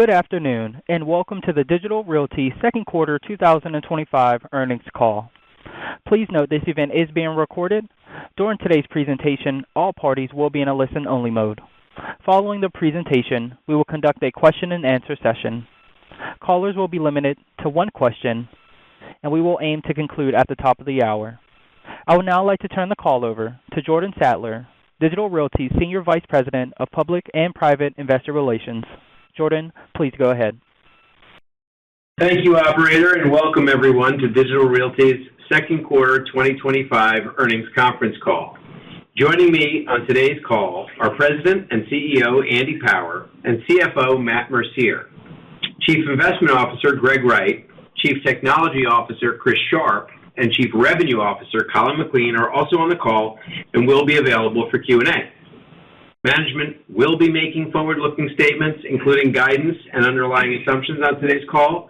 Good afternoon, and welcome to the Digital Realty Second Quarter 2025 Earnings Call. Please note this event is being recorded. During today's presentation, all parties will be in a listen-only mode. Following the presentation, we will conduct a question-and-answer session. Callers will be limited to one question, and we will aim to conclude at the top of the hour. I would now like to turn the call over to Jordan Sattler, Digital Realty's Senior Vice President of Public and Private Investor Relations. Jordan, please go ahead. Thank you, Operator, and welcome everyone to Digital Realty's Second Quarter 2025 Earnings Conference Call. Joining me on today's call are President and CEO Andy Power and CFO Matt Mercier. Chief Investment Officer Greg Wright, Chief Technology Officer Chris Sharp, and Chief Revenue Officer Colin McLean are also on the call and will be available for Q&A. Management will be making forward-looking statements, including guidance and underlying assumptions on today's call.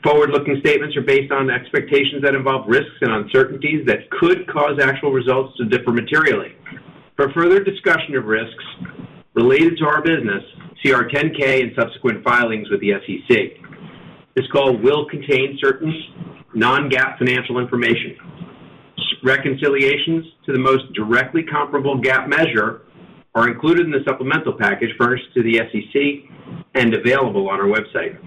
Forward-looking statements are based on expectations that involve risks and uncertainties that could cause actual results to differ materially. For further discussion of risks related to our business, see our 10-K and subsequent filings with the SEC. This call will contain certain non-GAAP financial information. Reconciliations to the most directly comparable GAAP measure are included in the supplemental package furnished to the SEC and available on our website.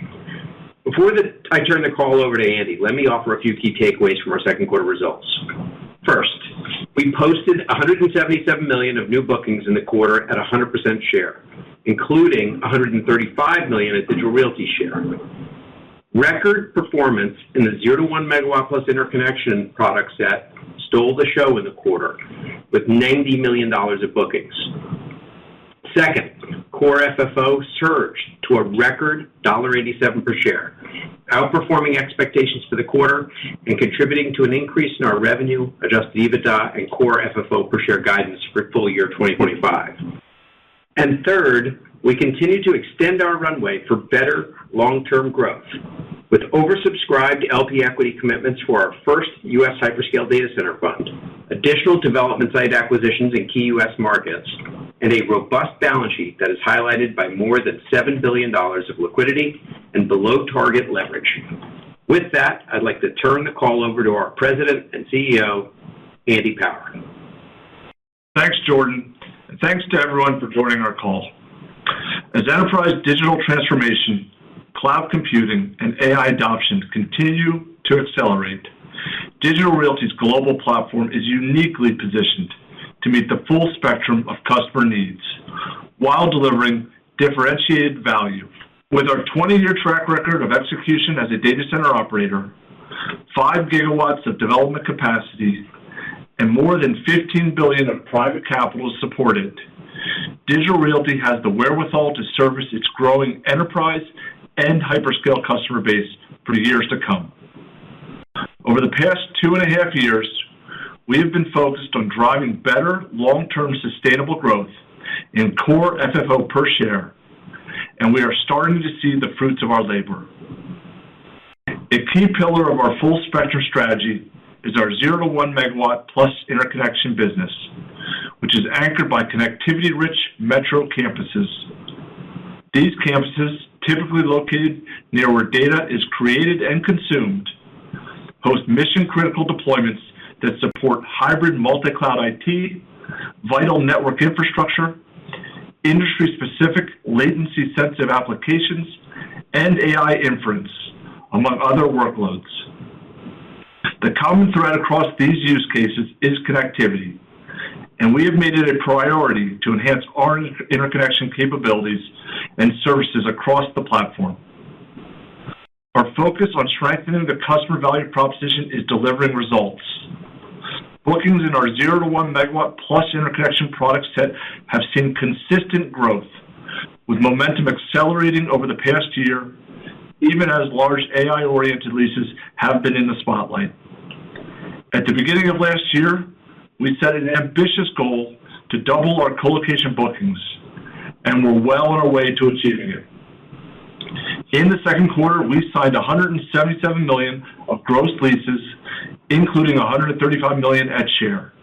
Before I turn the call over to Andy, let me offer a few key takeaways from our second quarter results. First, we posted $177 million of new bookings in the quarter at 100% share, including $135 million at Digital Realty share. Record performance in the 0 to 1 megawatt plus interconnection product set stole the show in the quarter with $90 million of bookings. Second, core FFO surged to a record $1.87 per share, outperforming expectations for the quarter and contributing to an increase in our revenue, adjusted EBITDA, and core FFO per share guidance for full year 2025. And third, we continue to extend our runway for better long-term growth with oversubscribed LP equity commitments for our first U.S. hyperscale data center fund, additional development site acquisitions in key U.S. markets, and a robust balance sheet that is highlighted by more than $7 billion of liquidity and below-target leverage. With that, I'd like to turn the call over to our President and CEO, Andy Power. Thanks, Jordan, and thanks to everyone for joining our call. As enterprise digital transformation, cloud computing, and AI adoption continue to accelerate, Digital Realty's global platform is uniquely positioned to meet the full spectrum of customer needs while delivering differentiated value. With our 20-year track record of execution as a data center operator, 5 gigawatts of development capacity, and more than $15 billion of private capital to support it, Digital Realty has the wherewithal to service its growing enterprise and hyperscale customer base for years to come. Over the past 2.5 years, we have been focused on driving better long-term sustainable growth in core FFO per share, and we are starting to see the fruits of our labor. A key pillar of our full spectrum strategy is our 0 to 1 megawatt plus interconnection business, which is anchored by connectivity-rich metro campuses. These campuses, typically located near where data is created and consumed, host mission-critical deployments that support hybrid multi-cloud IT, vital network infrastructure, industry-specific latency-sensitive applications, and AI inference, among other workloads. The common thread across these use cases is connectivity, and we have made it a priority to enhance our interconnection capabilities and services across the platform. Our focus on strengthening the customer value proposition is delivering results. Bookings in our 0 to 1 megawatt plus interconnection product set have seen consistent growth, with momentum accelerating over the past year, even as large AI-oriented leases have been in the spotlight. At the beginning of last year, we set an ambitious goal to double our colocation bookings, and we're well on our way to achieving it. In the second quarter, we signed $177 million of gross leases, including $135 million at share.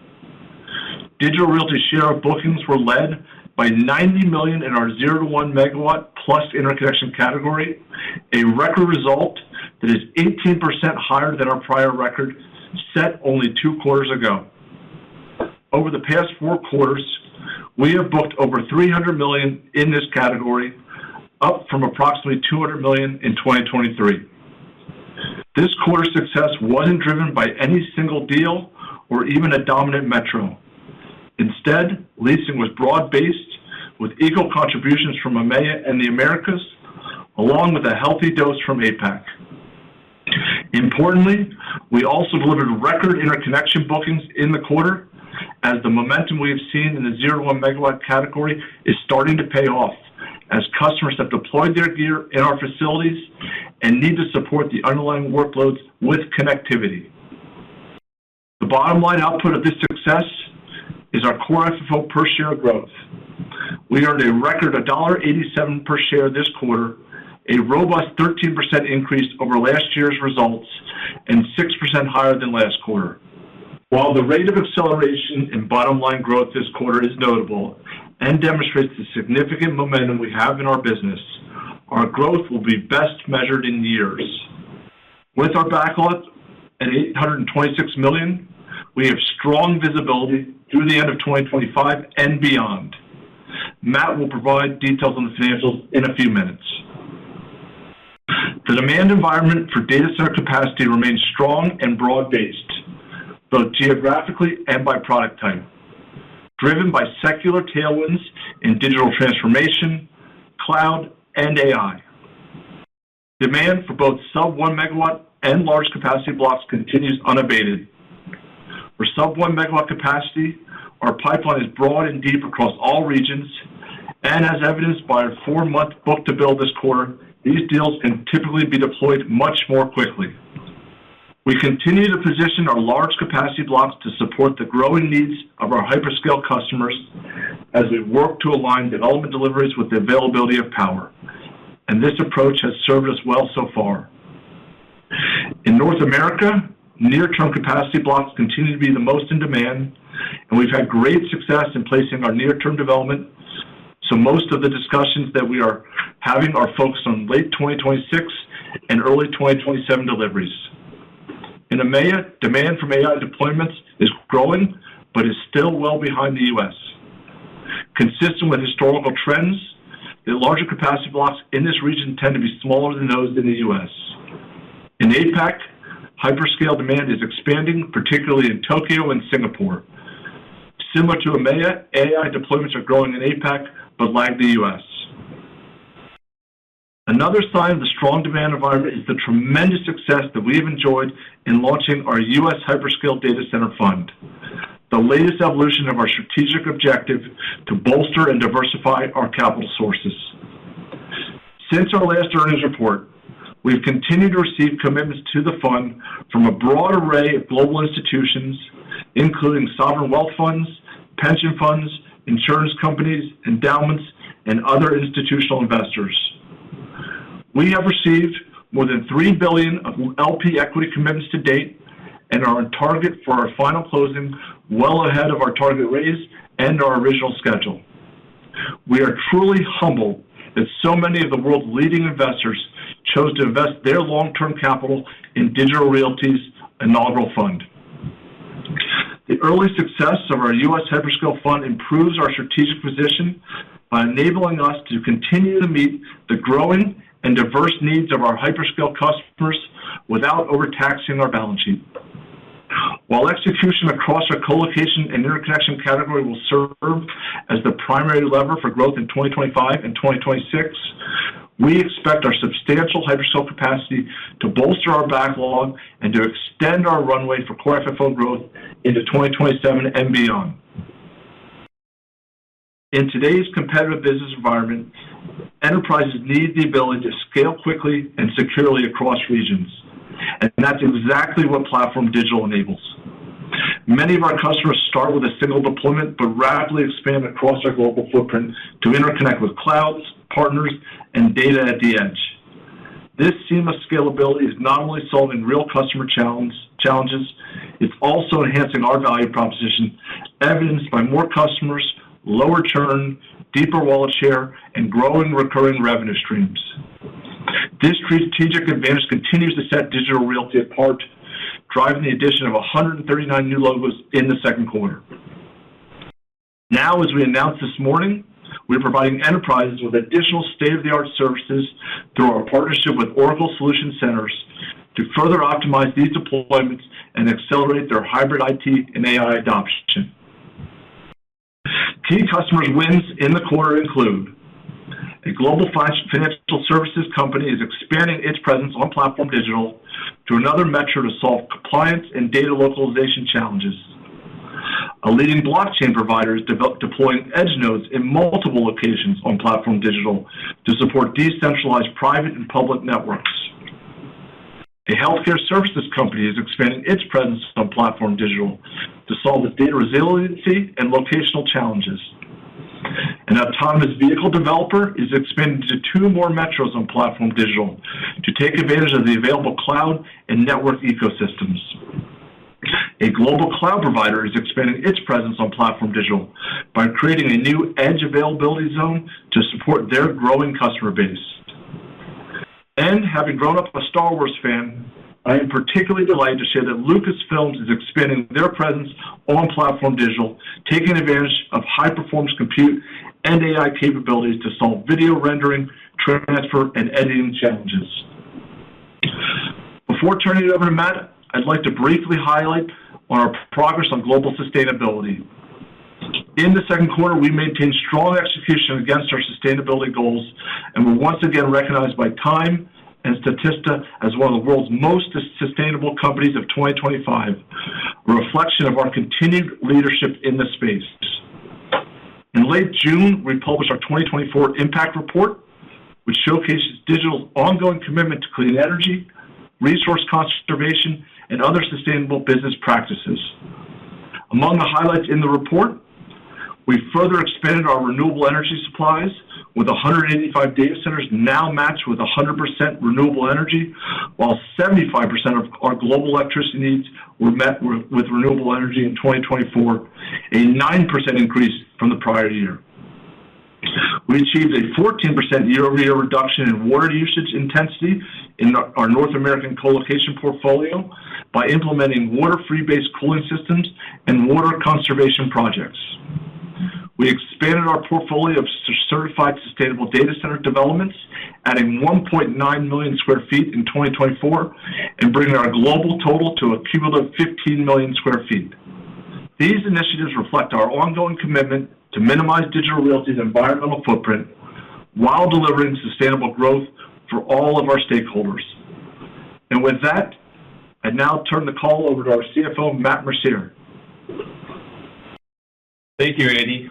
Digital Realty's share of bookings were led by $90 million in our 0 to 1 megawatt plus interconnection category, a record result that is 18% higher than our prior record set only 2 quarters ago. Over the past 4 quarters, we have booked over $300 million in this category, up from approximately $200 million in 2023. This quarter's success wasn't driven by any single deal or even a dominant metro. Instead, leasing was broad-based with equal contributions from EMEA and the Americas, along with a healthy dose from APAC. Importantly, we also delivered record interconnection bookings in the quarter, as the momentum we have seen in the 0 to 1 megawatt category is starting to pay off, as customers have deployed their gear in our facilities and need to support the underlying workloads with connectivity. The bottom line output of this success is our core FFO per share growth. We earned a record $1.87 per share this quarter, a robust 13% increase over last year's results and 6% higher than last quarter. While the rate of acceleration in bottom line growth this quarter is notable and demonstrates the significant momentum we have in our business, our growth will be best measured in years. With our backlog at $826 million, we have strong visibility through the end of 2025 and beyond. Matt will provide details on the financials in a few minutes. The demand environment for data center capacity remains strong and broad-based, both geographically and by product type, driven by secular tailwinds in digital transformation, cloud, and AI. Demand for both sub-1 megawatt and large capacity blocks continues unabated. For sub-1 megawatt capacity, our pipeline is broad and deep across all regions, and as evidenced by our 4-month book-to-bill this quarter, these deals can typically be deployed much more quickly. We continue to position our large capacity blocks to support the growing needs of our hyperscale customers as we work to align development deliveries with the availability of power, and this approach has served us well so far. In North America, near-term capacity blocks continue to be the most in demand, and we've had great success in placing our near-term development, so most of the discussions that we are having are focused on late 2026 and early 2027 deliveries. In EMEA, demand from AI deployments is growing, but is still well behind the U.S. Consistent with historical trends, the larger capacity blocks in this region tend to be smaller than those in the U.S. In APAC, hyperscale demand is expanding, particularly in Tokyo and Singapore. Similar to EMEA, AI deployments are growing in APAC, but lag the U.S. Another sign of the strong demand environment is the tremendous success that we have enjoyed in launching our U.S. Hyperscale Data Center Fund, the latest evolution of our strategic objective to bolster and diversify our capital sources. Since our last earnings report, we've continued to receive commitments to the fund from a broad array of global institutions, including sovereign wealth funds, pension funds, insurance companies, endowments, and other institutional investors. We have received more than $3 billion of LP equity commitments to date and are on target for our final closing well ahead of our target raise and our original schedule. We are truly humbled that so many of the world's leading investors chose to invest their long-term capital in Digital Realty's inaugural fund. The early success of our U.S. Hyperscale Fund improves our strategic position by enabling us to continue to meet the growing and diverse needs of our hyperscale customers without overtaxing our balance sheet. While execution across our colocation and interconnection category will serve as the primary lever for growth in 2025 and 2026, we expect our substantial hyperscale capacity to bolster our backlog and to extend our runway for core FFO growth into 2027 and beyond. In today's competitive business environment, enterprises need the ability to scale quickly and securely across regions, and that's exactly what Platform Digital enables. Many of our customers start with a single deployment, but rapidly expand across our global footprint to interconnect with clouds, partners, and data at the edge. This seamless scalability is not only solving real customer challenges, it's also enhancing our value proposition, evidenced by more customers, lower churn, deeper wallet share, and growing recurring revenue streams. This strategic advantage continues to set Digital Realty apart, driving the addition of 139 new logos in the second quarter. Now, as we announced this morning, we're providing enterprises with additional state-of-the-art services through our partnership with Oracle Solution Centers to further optimize these deployments and accelerate their hybrid IT and AI adoption. Key customers wins in the quarter include a global financial services company is expanding its presence on Platform Digital to another metro to solve compliance and data localization challenges. A leading blockchain provider is deploying edge nodes in multiple locations on Platform Digital to support decentralized private and public networks. A healthcare services company is expanding its presence on Platform Digital to solve its data resiliency and locational challenges. An autonomous vehicle developer is expanding to 2 more metros on Platform Digital to take advantage of the available cloud and network ecosystems. A global cloud provider is expanding its presence on Platform Digital by creating a new edge availability zone to support their growing customer base. And having grown up a Star Wars fan, I am particularly delighted to share that Lucasfilm is expanding their presence on Platform Digital, taking advantage of high-performance compute and AI capabilities to solve video rendering, transfer, and editing challenges. Before turning it over to Matt, I'd like to briefly highlight on our progress on global sustainability. In the second quarter, we maintained strong execution against our sustainability goals and were once again recognized by Time and Statista as one of the world's most sustainable companies of 2025, a reflection of our continued leadership in this space. In late June, we published our 2024 Impact Report, which showcases Digital's ongoing commitment to clean energy, resource conservation, and other sustainable business practices. Among the highlights in the report, we further expanded our renewable energy supplies with 185 data centers now matched with 100% renewable energy, while 75% of our global electricity needs were met with renewable energy in 2024, a 9% increase from the prior year. We achieved a 14% year-over-year reduction in water usage intensity in our North American colocation portfolio by implementing water-free-based cooling systems and water conservation projects. We expanded our portfolio of certified sustainable data center developments, adding 1.9 million square feet in 2024 and bringing our global total to a cumulative 15 million square feet. These initiatives reflect our ongoing commitment to minimize Digital Realty's environmental footprint while delivering sustainable growth for all of our stakeholders. And with that, I now turn the call over to our CFO, Matt Mercier. Thank you, Andy.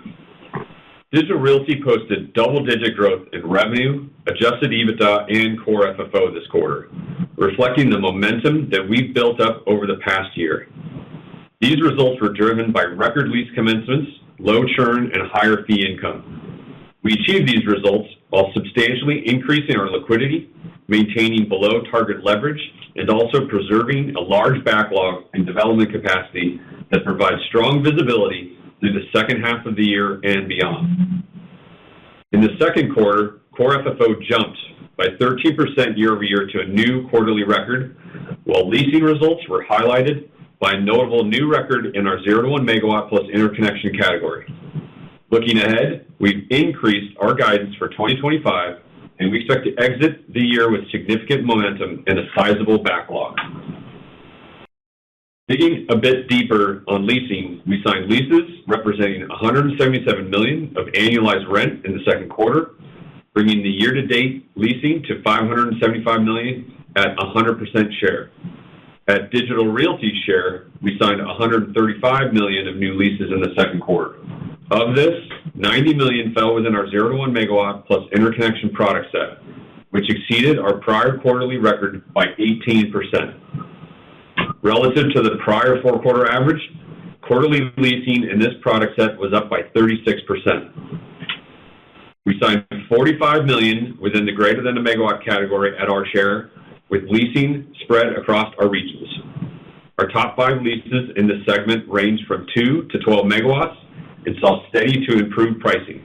Digital Realty posted double-digit growth in revenue, adjusted EBITDA, and core FFO this quarter, reflecting the momentum that we've built up over the past year. These results were driven by record lease commencements, low churn, and higher fee income. We achieved these results while substantially increasing our liquidity, maintaining below target leverage, and also preserving a large backlog and development capacity that provides strong visibility through the second half of the year and beyond. In the second quarter, core FFO jumped by 13% year-over-year to a new quarterly record, while leasing results were highlighted by a notable new record in our 0 to 1 megawatt plus interconnection category. Looking ahead, we've increased our guidance for 2025, and we expect to exit the year with significant momentum and a sizable backlog. Digging a bit deeper on leasing, we signed leases representing $177 million of annualized rent in the second quarter, bringing the year-to-date leasing to $575 million at 100% share. At Digital Realty's share, we signed $135 million of new leases in the second quarter. Of this, $90 million fell within our 0 to 1 megawatt plus interconnection product set, which exceeded our prior quarterly record by 18%. Relative to the prior four-quarter average, quarterly leasing in this product set was up by 36%. We signed $45 million within the greater than a megawatt category at our share, with leasing spread across our regions. Our top 5 leases in this segment ranged from 2 to 12 megawatts and saw steady to improved pricing.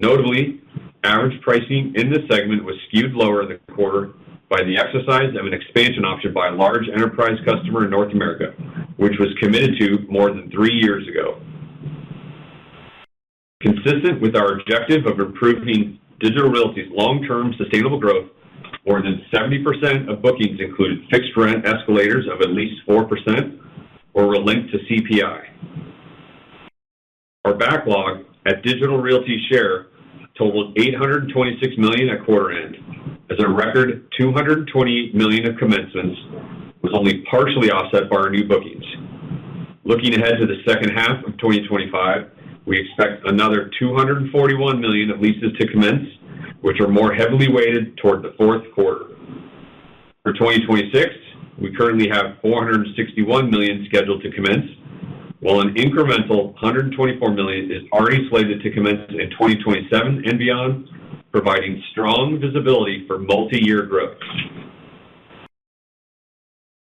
Notably, average pricing in this segment was skewed lower in the quarter by the exercise of an expansion option by a large enterprise customer in North America, which was committed to more than 3 years ago. Consistent with our objective of improving Digital Realty's long-term sustainable growth, more than 70% of bookings included fixed rent escalators of at least 4% or were linked to CPI. Our backlog at Digital Realty's share totaled $826 million at quarter end, as a record $228 million of commencements was only partially offset by our new bookings. Looking ahead to the second half of 2025, we expect another $241 million of leases to commence, which are more heavily weighted toward the fourth quarter. For 2026, we currently have $461 million scheduled to commence, while an incremental $124 million is already slated to commence in 2027 and beyond, providing strong visibility for multi-year growth.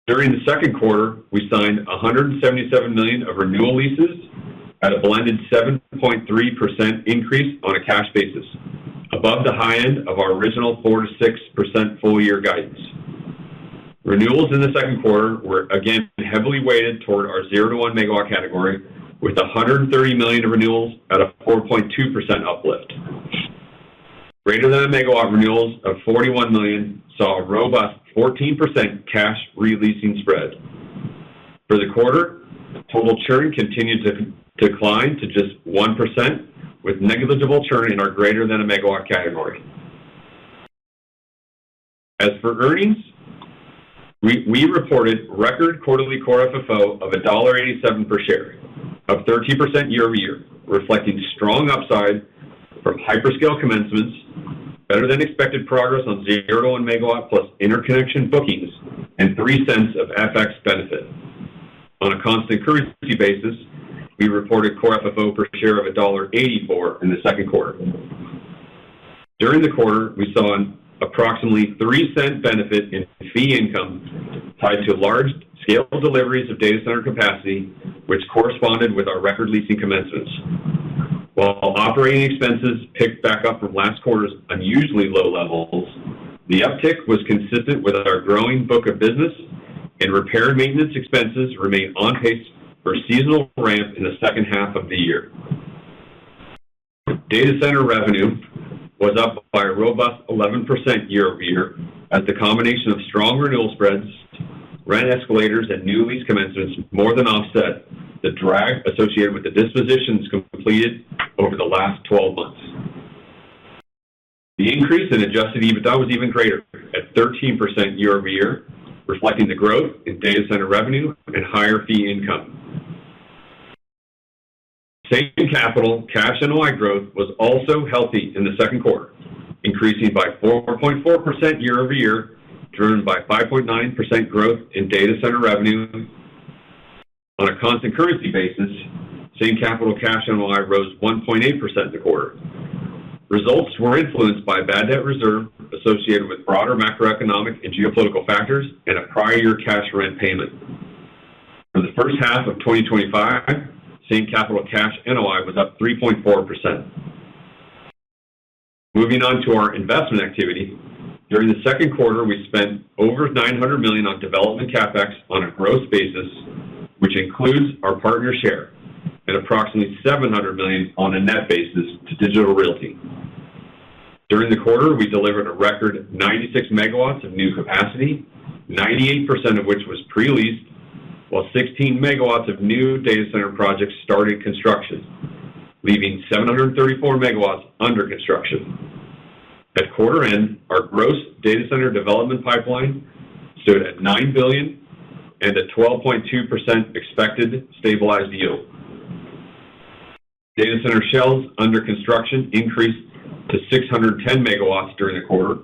During the second quarter, we signed $177 million of renewal leases at a blended 7.3% increase on a cash basis, above the high end of our original 4 to 6% full-year guidance. Renewals in the second quarter were again heavily weighted toward our 0 to 1 megawatt category, with $130 million of renewals at a 4.2% uplift. Greater than a megawatt renewals of $41 million saw a robust 14% cash re-leasing spread. For the quarter, total churn continued to decline to just 1%, with negligible churn in our greater than a megawatt category. As for earnings, we reported record quarterly core FFO of $1.87 per share, up 13% year over year, reflecting strong upside from hyperscale commencements, better than expected progress on 0 to 1 megawatt plus interconnection bookings, and 3 cents of FX benefit. On a constant currency basis, we reported core FFO per share of $1.84 in the second quarter. During the quarter, we saw an approximately 3-cent benefit in fee income tied to large-scale deliveries of data center capacity, which corresponded with our record leasing commencements. While operating expenses picked back up from last quarter's unusually low levels, the uptick was consistent with our growing book of business, and repair and maintenance expenses remain on pace for seasonal ramp in the second half of the year. Data center revenue was up by a robust 11% year over year, as the combination of strong renewal spreads, rent escalators, and new lease commencements more than offset the drag associated with the dispositions completed over the last 12 months. The increase in adjusted EBITDA was even greater, at 13% year over year, reflecting the growth in data center revenue and higher fee income. Same capital cash NOI growth was also healthy in the second quarter, increasing by 4.4% year over year, driven by 5.9% growth in data center revenue. On a constant currency basis, same capital cash NOI rose 1.8% in the quarter. Results were influenced by a bad debt reserve associated with broader macroeconomic and geopolitical factors and a prior year cash rent payment. For the first half of 2025, same capital cash NOI was up 3.4%. Moving on to our investment activity, during the second quarter, we spent over $900 million on development CapEx on a gross basis, which includes our partner share, and approximately $700 million on a net basis to Digital Realty. During the quarter, we delivered a record 96 megawatts of new capacity, 98% of which was pre-leased, while 16 megawatts of new data center projects started construction, leaving 734 megawatts under construction. At quarter end, our gross data center development pipeline stood at $9 billion and a 12.2% expected stabilized yield. Data center shells under construction increased to 610 megawatts during the quarter,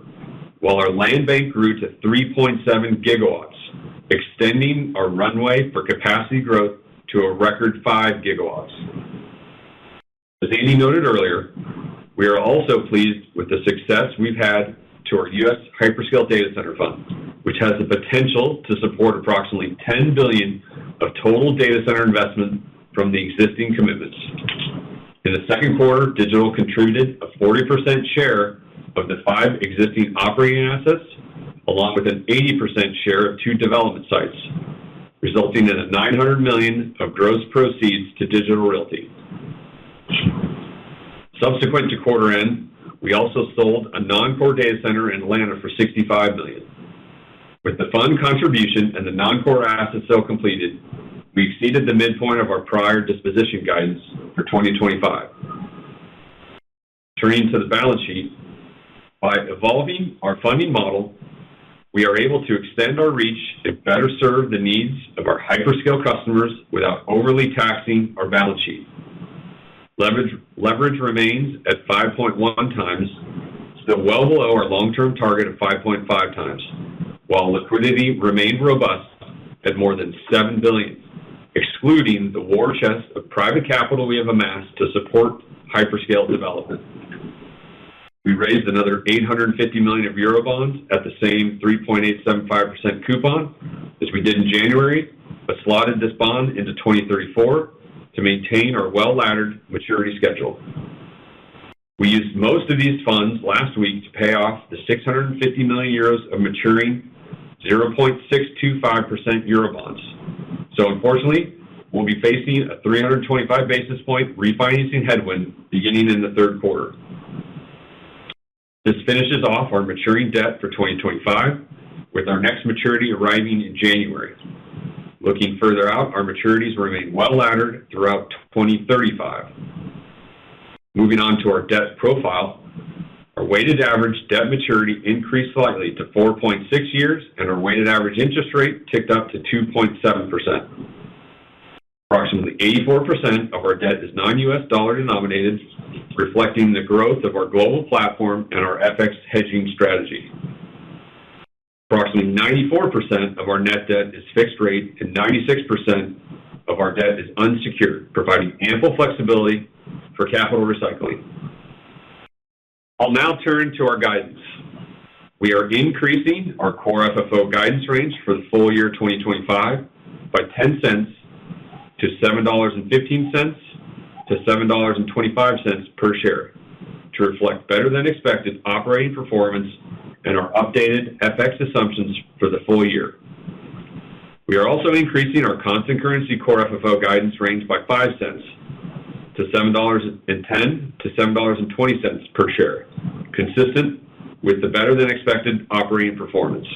while our land bank grew to 3.7 gigawatts, extending our runway for capacity growth to a record 5 gigawatts. As Andy noted earlier, we are also pleased with the success we've had to our U.S. Hyperscale Data Center Fund, which has the potential to support approximately $10 billion of total data center investment from the existing commitments. In the second quarter, Digital contributed a 40% share of the 5 existing operating assets, along with an 80% share of 2 development sites, resulting in a $900 million of gross proceeds to Digital Realty. Subsequent to quarter end, we also sold a non-core data center in Atlanta for $65 million. With the fund contribution and the non-core asset sale completed, we exceeded the midpoint of our prior disposition guidance for 2025. Turning to the balance sheet, by evolving our funding model, we are able to extend our reach and better serve the needs of our hyperscale customers without overly taxing our balance sheet. Leverage remains at 5.1 times, still well below our long-term target of 5.5 times, while liquidity remained robust at more than $7 billion, excluding the war chest of private capital we have amassed to support hyperscale development. We raised another $850 million of Eurobonds at the same 3.875% coupon as we did in January, but slotted this bond into 2034 to maintain our well-laddered maturity schedule. We used most of these funds last week to pay off the 650 million euros of maturing 0.625% Eurobonds. So unfortunately, we'll be facing a 325 basis point refinancing headwind beginning in the third quarter. This finishes off our maturing debt for 2025, with our next maturity arriving in January. Looking further out, our maturities remain well-laddered throughout 2035. Moving on to our debt profile, our weighted average debt maturity increased slightly to 4.6 years, and our weighted average interest rate ticked up to 2.7%. Approximately 84% of our debt is non-U.S. dollar denominated, reflecting the growth of our global platform and our FX hedging strategy. Approximately 94% of our net debt is fixed rate, and 96% of our debt is unsecured, providing ample flexibility for capital recycling. I'll now turn to our guidance. We are increasing our core FFO guidance range for the full year 2025 by 10 cents to $7.15 to $7.25 per share to reflect better than expected operating performance and our updated FX assumptions for the full year. We are also increasing our constant currency core FFO guidance range by 5 cents to $7.10 to $7.20 per share, consistent with the better than expected operating performance.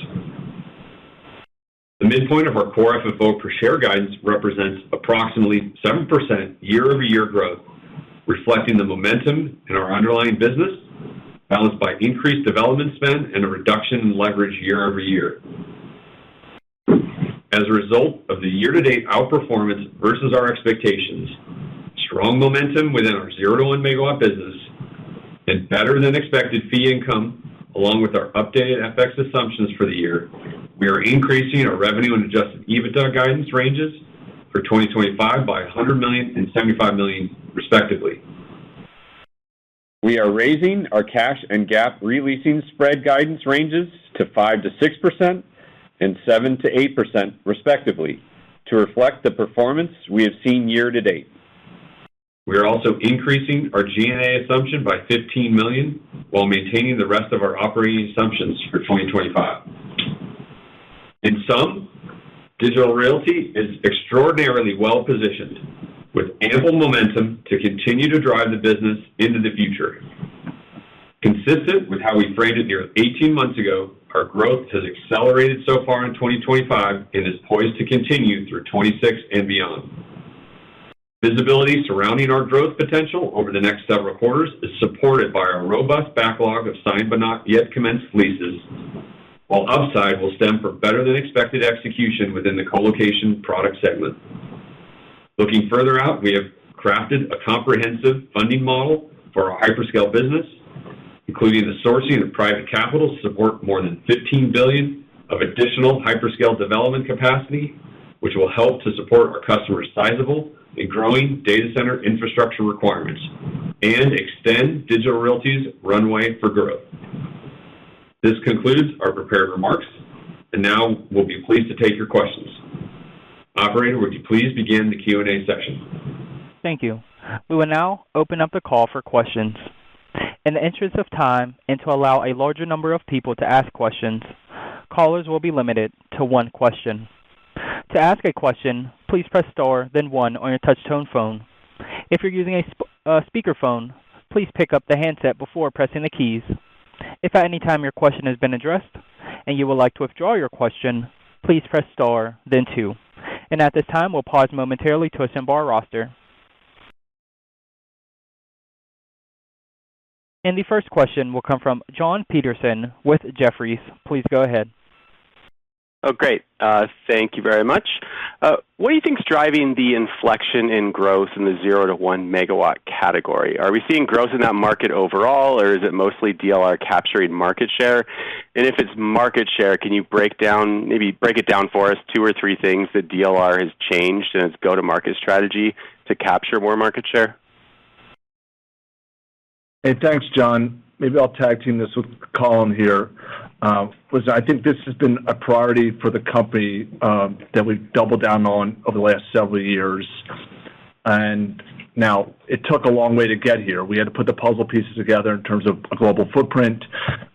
The midpoint of our core FFO per share guidance represents approximately 7% year-over-year growth, reflecting the momentum in our underlying business, balanced by increased development spend and a reduction in leverage year-over-year. As a result of the year-to-date outperformance versus our expectations, strong momentum within our 0 to 1 megawatt business, and better than expected fee income, along with our updated FX assumptions for the year, we are increasing our revenue and adjusted EBITDA guidance ranges for 2025 by $100 million and $75 million, respectively. We are raising our cash and GAAP releasing spread guidance ranges to 5 to 6% and 7 to 8%, respectively, to reflect the performance we have seen year to date. We are also increasing our G&A assumption by $15 million while maintaining the rest of our operating assumptions for 2025. In sum, Digital Realty is extraordinarily well positioned with ample momentum to continue to drive the business into the future. Consistent with how we framed it nearly 18 months ago, our growth has accelerated so far in 2025 and is poised to continue through 26 and beyond. Visibility surrounding our growth potential over the next several quarters is supported by our robust backlog of signed but not yet commenced leases, while upside will stem from better than expected execution within the colocation product segment. Looking further out, we have crafted a comprehensive funding model for our hyperscale business, including the sourcing of private capital to support more than $15 billion of additional hyperscale development capacity, which will help to support our customers' sizable and growing data center infrastructure requirements and extend Digital Realty's runway for growth. This concludes our prepared remarks, and now we'll be pleased to take your questions. Operator, would you please begin the Q&A section? Thank you. We will now open up the call for questions. In the interest of time and to allow a larger number of people to ask questions, callers will be limited to one question. To ask a question, please press star, then 1 on your touch-tone phone. If you're using a speakerphone, please pick up the handset before pressing the keys. If at any time your question has been addressed and you would like to withdraw your question, please press star, then 2. And at this time, we'll pause momentarily to assemble our roster. And the first question will come from Jon Petersen with Jefferies. Please go ahead. Oh, great. Thank you very much. What do you think is driving the inflection in growth in the 0 to 1 megawatt category? Are we seeing growth in that market overall, or is it mostly DLR capturing market share? And if it's market share, can you break it down for us, 2 or 3 things that DLR has changed in its go-to-market strategy to capture more market share? Hey, thanks, John. Maybe I'll tag team this with Colin here. I think this has been a priority for the company that we've doubled down on over the last several years. And now, it took a long way to get here. We had to put the puzzle pieces together in terms of a global footprint,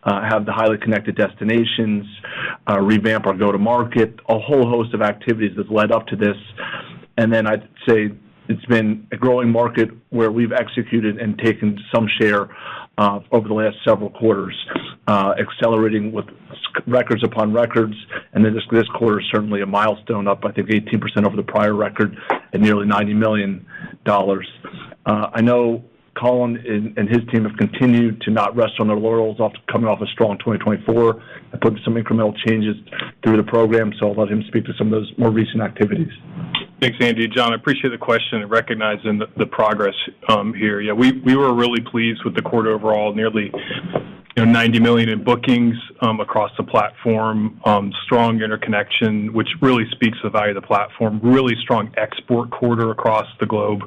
have the highly connected destinations, revamp our go-to-market, a whole host of activities that led up to this. And then I'd say it's been a growing market where we've executed and taken some share over the last several quarters, accelerating with records upon records. And then this quarter is certainly a milestone, up, I think, 18% over the prior record at nearly $90 million. I know Colin and his team have continued to not rest on their laurels coming off a strong 2024 and put some incremental changes through the program, so I'll let him speak to some of those more recent activities. Thanks, Andy. John, I appreciate the question and recognizing the progress here. Yeah, we were really pleased with the quarter overall, nearly $90 million in bookings across the platform, strong interconnection, which really speaks to the value of the platform, really strong export quarter across the globe,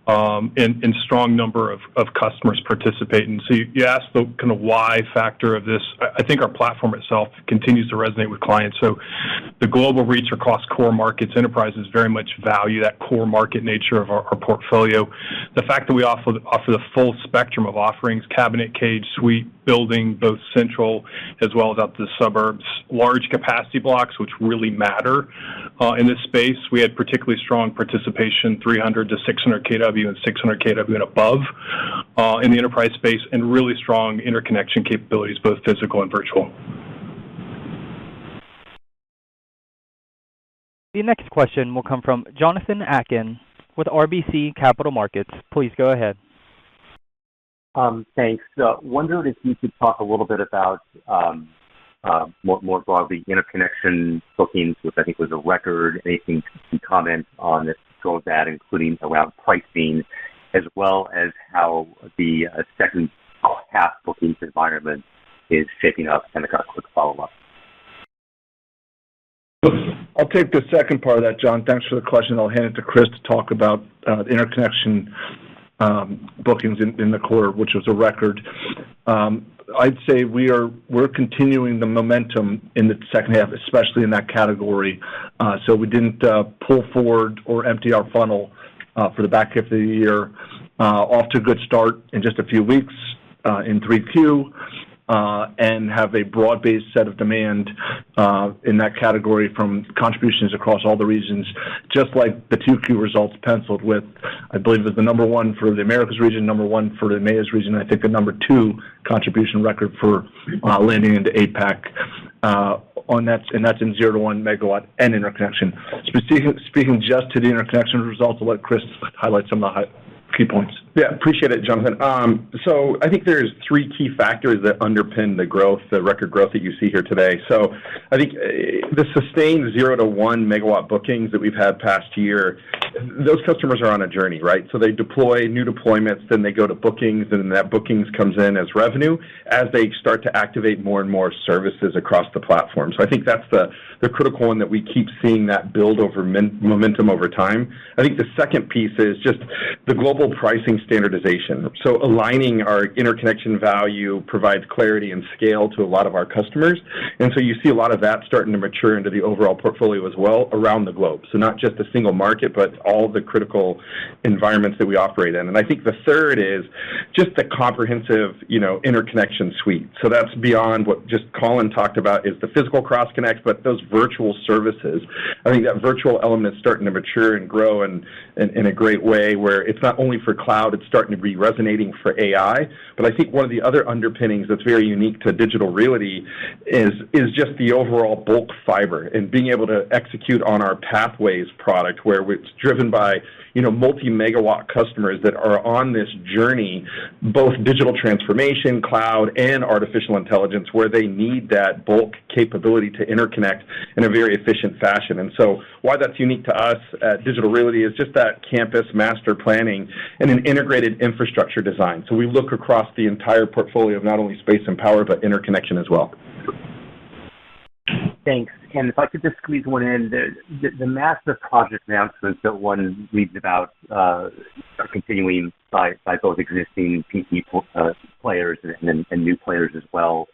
and strong number of customers participating. So you asked the kind of why factor of this. I think our platform itself continues to resonate with clients. So the global reach across core markets, enterprises very much value that core market nature of our portfolio. The fact that we offer the full spectrum of offerings, cabinet, cage, suite, building, both central as well as out to the suburbs, large capacity blocks, which really matter in this space. We had particularly strong participation, 300 to 600 kW and 600 kW and above in the enterprise space, and really strong interconnection capabilities, both physical and virtual. The next question will come from Jonathan Atkin with RBC Capital Markets. Please go ahead. Thanks. Wondered if you could talk a little bit about more broadly interconnection bookings, which I think was a record. Anything you can comment on this drove that, including around pricing, as well as how the second half bookings environment is shaping up, and a quick follow-up. I'll take the second part of that, John. Thanks for the question. I'll hand it to Chris to talk about the interconnection bookings in the quarter, which was a record. I'd say we're continuing the momentum in the second half, especially in that category. So we didn't pull forward or empty our funnel for the back half of the year. Off to a good start in just a few weeks in 3Q. And have a broad-based set of demand in that category from contributions across all the regions, just like the 2Q results penciled with, I believe, it was the number 1 for the Americas region, number 1 for the EMEA region, I think the number 2 contribution record for landing into APAC. And that's in 0 to 1 megawatt and interconnection. Speaking just to the interconnection results, I'll let Chris highlight some of the key points. Yeah, appreciate it, Jonathan. So I think there's 3 key factors that underpin the growth, the record growth that you see here today. So I think the sustained 0 to 1 megawatt bookings that we've had past year, those customers are on a journey, right? So they deploy new deployments, then they go to bookings, and then that bookings comes in as revenue as they start to activate more and more services across the platform. So I think that's the critical one that we keep seeing that build over momentum over time. I think the second piece is just the global pricing standardization. So aligning our interconnection value provides clarity and scale to a lot of our customers. And so you see a lot of that starting to mature into the overall portfolio as well around the globe. So not just a single market, but all the critical environments that we operate in. And I think the third is just the comprehensive, interconnection suite. So that's beyond what just Colin talked about is the physical cross connects, but those virtual services. I think that virtual element is starting to mature and grow in a great way where it's not only for cloud, it's starting to be resonating for AI. But I think one of the other underpinnings that's very unique to Digital Realty is just the overall bulk fiber and being able to execute on our Pathways product where it's driven by multi-megawatt customers that are on this journey, both digital transformation, cloud, and artificial intelligence, where they need that bulk capability to interconnect in a very efficient fashion. And so why that's unique to us at Digital Realty is just that campus master planning and an integrated infrastructure design. So we look across the entire portfolio of not only space and power, but interconnection as well. Thanks. And if I could just squeeze one in, the massive project announcements that one reads about are continuing by both existing PE players and new players as well,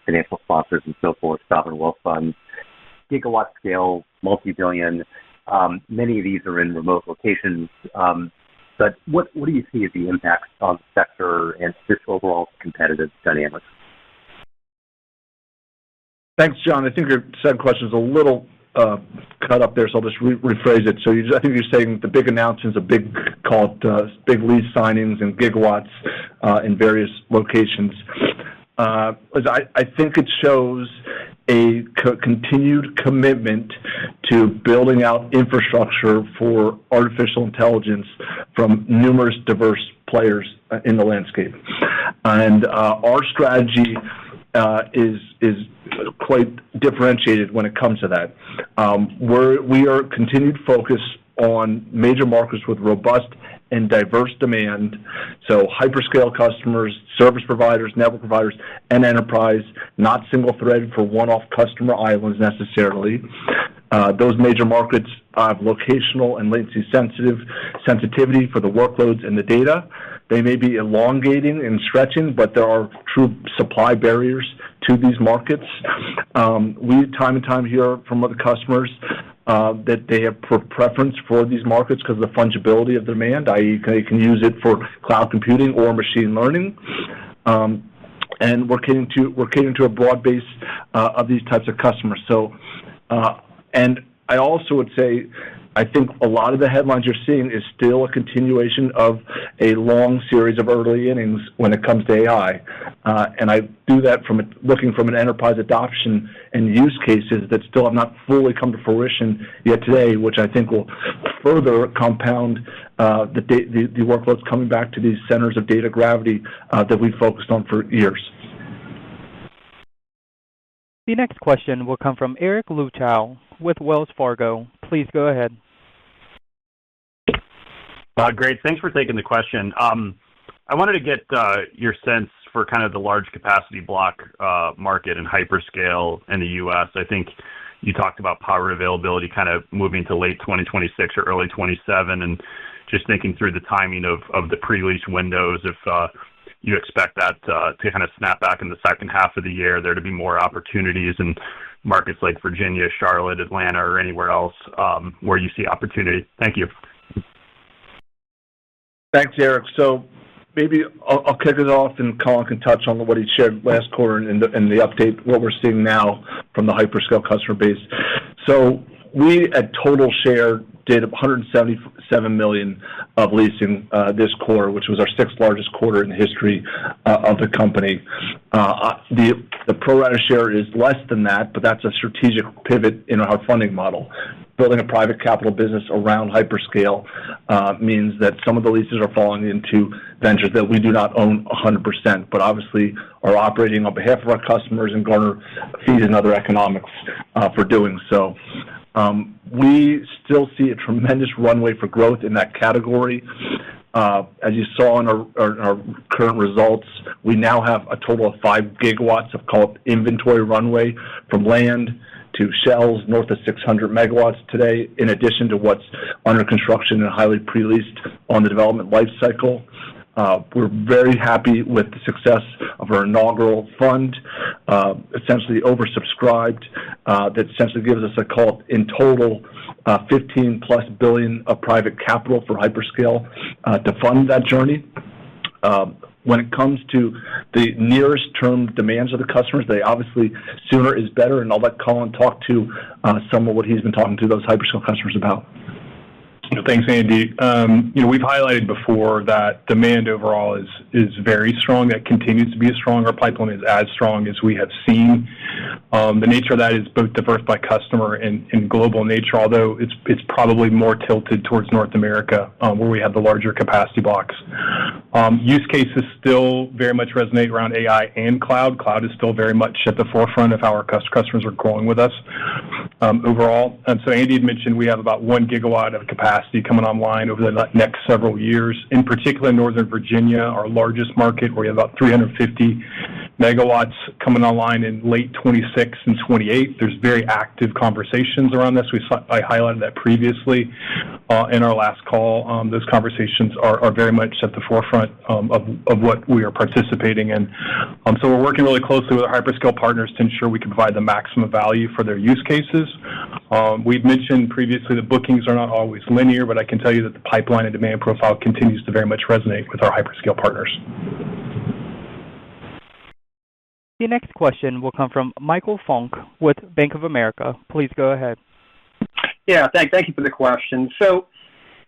financial sponsors and so forth, sovereign wealth funds, gigawatt scale, multi-billion. Many of these are in remote locations. But what do you see as the impacts on the sector and just overall competitive dynamics? Thanks, John. I think your second question is a little cut up there, so I'll just rephrase it. So I think you're saying the big announcements, big lease signings and gigawatts in various locations. I think it shows a continued commitment to building out infrastructure for artificial intelligence from numerous diverse players in the landscape. And our strategy is quite differentiated when it comes to that. We are continued focus on major markets with robust and diverse demand, so hyperscale customers, service providers, network providers, and enterprise, not single-threaded for one-off customer islands necessarily. Those major markets have locational and latency sensitivity for the workloads and the data. They may be elongating and stretching, but there are true supply barriers to these markets. We time and time hear from other customers that they have preference for these markets because of the fungibility of demand, i.e. they can use it for cloud computing or machine learning. And we're catering to a broad base of these types of customers. So, and I also would say, I think a lot of the headlines you're seeing is still a continuation of a long series of early innings when it comes to AI. And I do that looking from an enterprise adoption and use cases that still have not fully come to fruition yet today, which I think will further compound the workloads coming back to these centers of data gravity that we've focused on for years. The next question will come from Eric Luchow with Wells Fargo. Please go ahead. Great. Thanks for taking the question. I wanted to get your sense for kind of the large capacity block market and hyperscale in the U.S. I think you talked about power availability kind of moving to late 2026 or early 27, and just thinking through the timing of the pre-lease windows, if you expect that to kind of snap back in the second half of the year, there to be more opportunities in markets like Virginia, Charlotte, Atlanta, or anywhere else where you see opportunity. Thank you. Thanks, Eric. So maybe I'll kick it off, and Colin can touch on what he shared last quarter and the update, what we're seeing now from the hyperscale customer base. So we at total share did $177 million of leasing this quarter, which was our sixth largest quarter in the history of the company. The pro rata share is less than that, but that's a strategic pivot in our funding model. Building a private capital business around hyperscale means that some of the leases are falling into ventures that we do not own 100%, but obviously are operating on behalf of our customers and garner fees and other economics for doing so. We still see a tremendous runway for growth in that category. As you saw in our current results, we now have a total of 5 gigawatts of called inventory runway from land to shells north of 600 megawatts today, in addition to what's under construction and highly pre-leased on the development life cycle. We're very happy with the success of our inaugural fund, essentially oversubscribed, that essentially gives us in total 15+ billion of private capital for hyperscale to fund that journey. When it comes to the nearest term demands of the customers, they obviously sooner is better, and I'll let Colin talk to some of what he's been talking to those hyperscale customers about. Thanks, Andy. We've highlighted before that demand overall is very strong. That continues to be strong. Our pipeline is as strong as we have seen. The nature of that is both diverse by customer and global nature, although it's probably more tilted towards North America, where we have the larger capacity blocks. Use cases still very much resonate around AI and cloud. Cloud is still very much at the forefront of how our customers are growing with us overall. So Andy had mentioned we have about 1 gigawatt of capacity coming online over the next several years. In particular, Northern Virginia, our largest market, where we have about 350 megawatts coming online in late 26 and 28. There's very active conversations around this. I highlighted that previously in our last call. Those conversations are very much at the forefront of what we are participating in. So we're working really closely with our hyperscale partners to ensure we can provide the maximum value for their use cases. We've mentioned previously the bookings are not always linear, but I can tell you that the pipeline and demand profile continues to very much resonate with our hyperscale partners. The next question will come from Michael Funk with Bank of America. Please go ahead. Yeah, thank you for the question. So,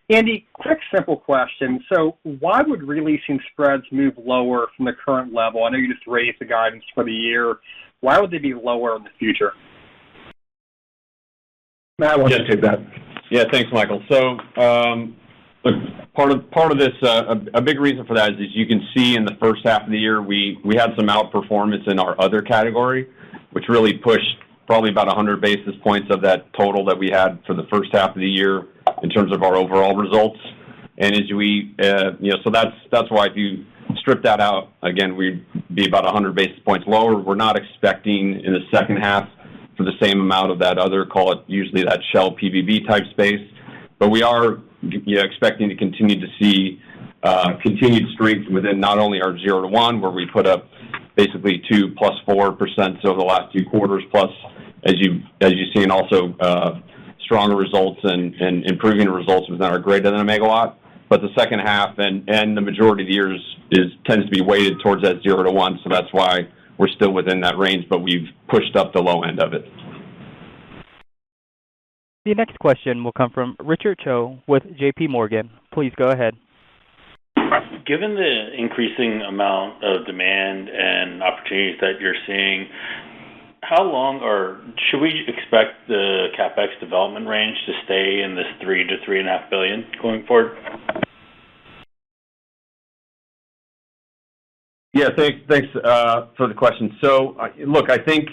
Andy, quick, simple question. So why would releasing spreads move lower from the current level? I know you just raised the guidance for the year. Why would they be lower in the future? Matt, why don't you take that? Yeah, thanks, Michael. So, look, part of this, a big reason for that is, as you can see in the first half of the year, we had some outperformance in our other category, which really pushed probably about 100 basis points of that total that we had for the first half of the year in terms of our overall results. And as we, so that's why if you strip that out, again, we'd be about 100 basis points lower. We're not expecting in the second half for the same amount of that other, call it usually that shell PVB type space. But we are expecting to continue to see continued strength within not only our 0 to 1, where we put up basically 2 plus 4% over the last 2 quarters, plus as you've seen also stronger results and improving results within our greater than a megawatt. But the second half and the majority of the years tends to be weighted towards that 0 to 1, so that's why we're still within that range, but we've pushed up the low end of it. The next question will come from Richard Cho with J.P. Morgan. Please go ahead. Given the increasing amount of demand and opportunities that you're seeing, how long or should we expect the CapEx development range to stay in this $3 to $3.5 billion going forward? Yeah, thanks for the question. So, look, I think